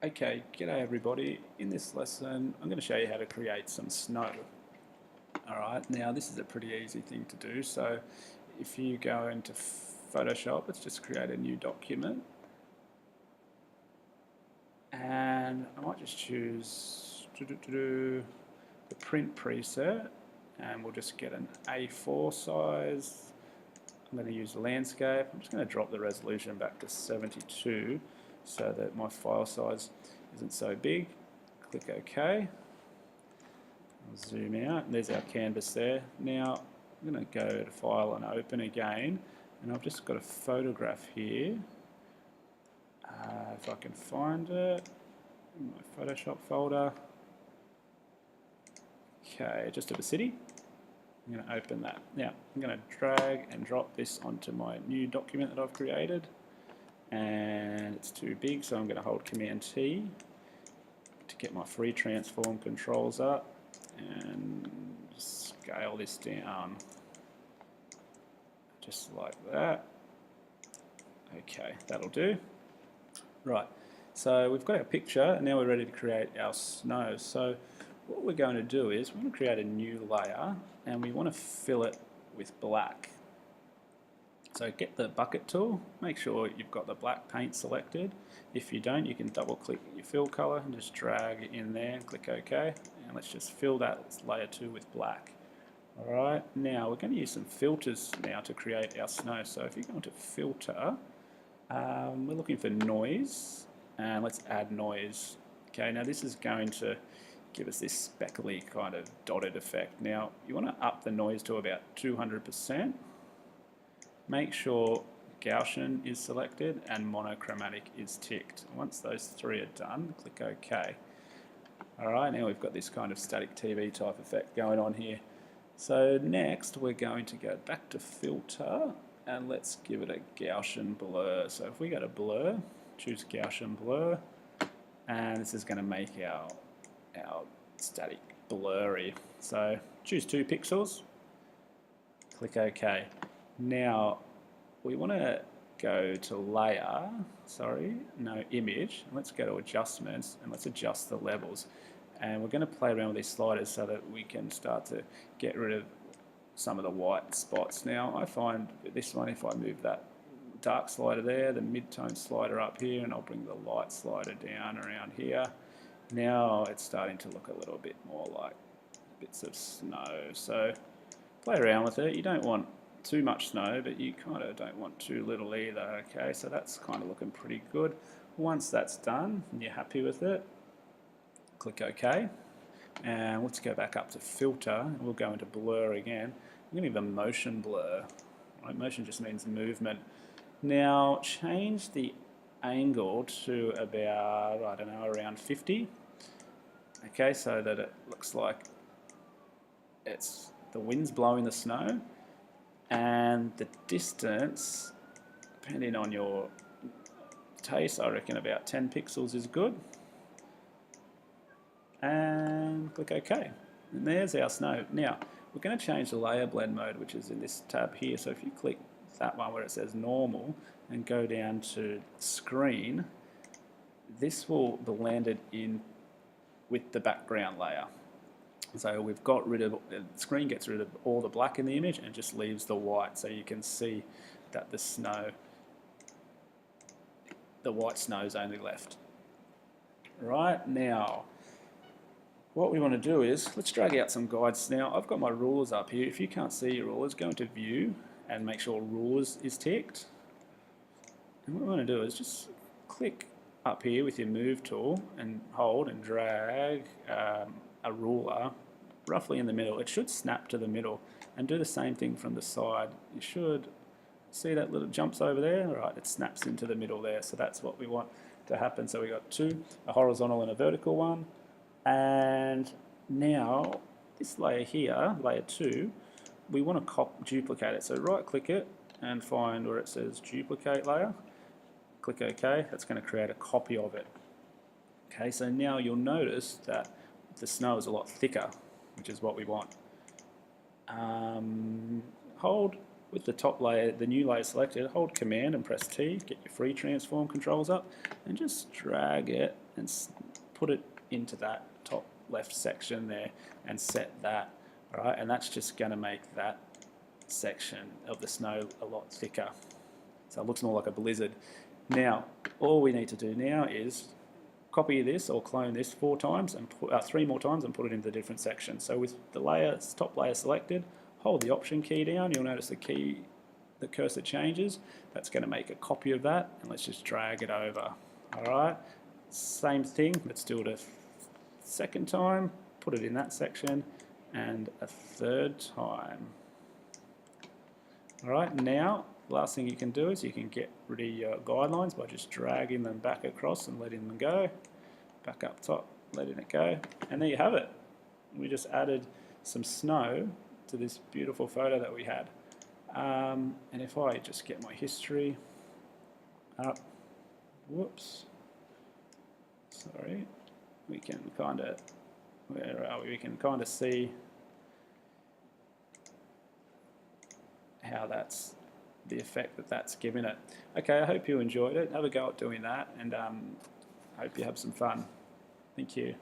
Okay, g'day everybody. In this lesson, I'm going to show you how to create some snow. Alright, now this is a pretty easy thing to do. So if you go into Photoshop, let's just create a new document. And I might just choose the print preset, and we'll just get an A4 size. I'm going to use landscape. I'm just going to drop the resolution back to 72 so that my file size isn't so big. Click OK. I'll zoom out, and there's our canvas there. Now I'm going to go to File and Open again, and I've just got a photograph here. If I can find it in my Photoshop folder. Okay, just of a city. I'm going to open that. Now I'm going to drag and drop this onto my new document that I've created, and it's too big, so I'm going to hold Command T to get my free transform controls up and scale this down just like that. Okay, that'll do. Right, so we've got our picture, and now we're ready to create our snow. So what we're going to do is we're going to create a new layer, and we want to fill it with black. So get the bucket tool, make sure you've got the black paint selected. If you don't, you can double click your fill color and just drag it in there and click OK. And let's just fill that layer 2 with black. Alright, now we're going to use some filters now to create our snow. So if you go into filter, we're looking for noise, and let's add noise. Okay, now this is going to give us this speckly kind of dotted effect. Now you want to up the noise to about 200%. Make sure Gaussian is selected and monochromatic is ticked. Once those three are done, click OK. Alright, now we've got this kind of static TV type effect going on here. So next we're going to go back to filter, and let's give it a Gaussian blur. So if we go to blur, choose Gaussian blur, and this is going to make our static blurry. So choose 2 pixels, click OK. Now we want to go to layer, image, and let's go to adjustments, and let's adjust the levels. And we're going to play around with these sliders so that we can start to get rid of some of the white spots. Now I find this one, if I move that dark slider there, the mid-tone slider up here, and I'll bring the light slider down around here, now it's starting to look a little bit more like bits of snow. So play around with it. You don't want too much snow, but you kind of don't want too little either. Okay, so that's kind of looking pretty good. Once that's done and you're happy with it, click OK, and let's go back up to filter, and we'll go into blur again. I'm going to give a motion blur. Right, motion just means movement. Now change the angle to about, I don't know, around 50. Okay, so that it looks like the wind's blowing the snow, and the distance, depending on your taste, I reckon about 10 pixels is good. And click OK. And there's our snow. Now, we're going to change the layer blend mode, which is in this tab here. So if you click that one where it says normal and go down to screen, this will blend it in with the background layer. So we've got rid of, the screen gets rid of all the black in the image and just leaves the white, so you can see that the white snow's only left. Right, now what we want to do is, let's drag out some guides. Now I've got my rulers up here. If you can't see your rulers, go into view and make sure rulers is ticked. And what we want to do is just click up here with your move tool and hold and drag a ruler roughly in the middle. It should snap to the middle, and do the same thing from the side. You should see that little jumps over there. Right, it snaps into the middle there, so that's what we want to happen. So we got 2, a horizontal and a vertical one. And now this layer here, layer 2, we want to duplicate it. So right click it and find where it says duplicate layer, click OK. That's going to create a copy of it. Okay, so now you'll notice that the snow is a lot thicker, which is what we want. Hold with the top layer, the new layer selected, hold Command and press T, get your free transform controls up, and just drag it and put it into that top left section there and set that. All right, and that's just going to make that section of the snow a lot thicker. So it looks more like a blizzard. Now, all we need to do now is copy this or clone this 4 times and 3 more times and put it into the different sections. So with the top layer selected, hold the Option key down. You'll notice the cursor changes. That's going to make a copy of that, and let's just drag it over. All right, same thing. Let's do it a second time. Put it in that section, and a third time. All right, now the last thing you can do is you can get rid of your guidelines by just dragging them back across and letting them go. Back up top, letting it go, and there you have it. We just added some snow to this beautiful photo that we had. And if I just get my history up, whoops, sorry, we can kind of, where are we? We can kind of see how that's the effect that that's given it. Okay, I hope you enjoyed it. Have a go at doing that, and I hope you have some fun. Thank you.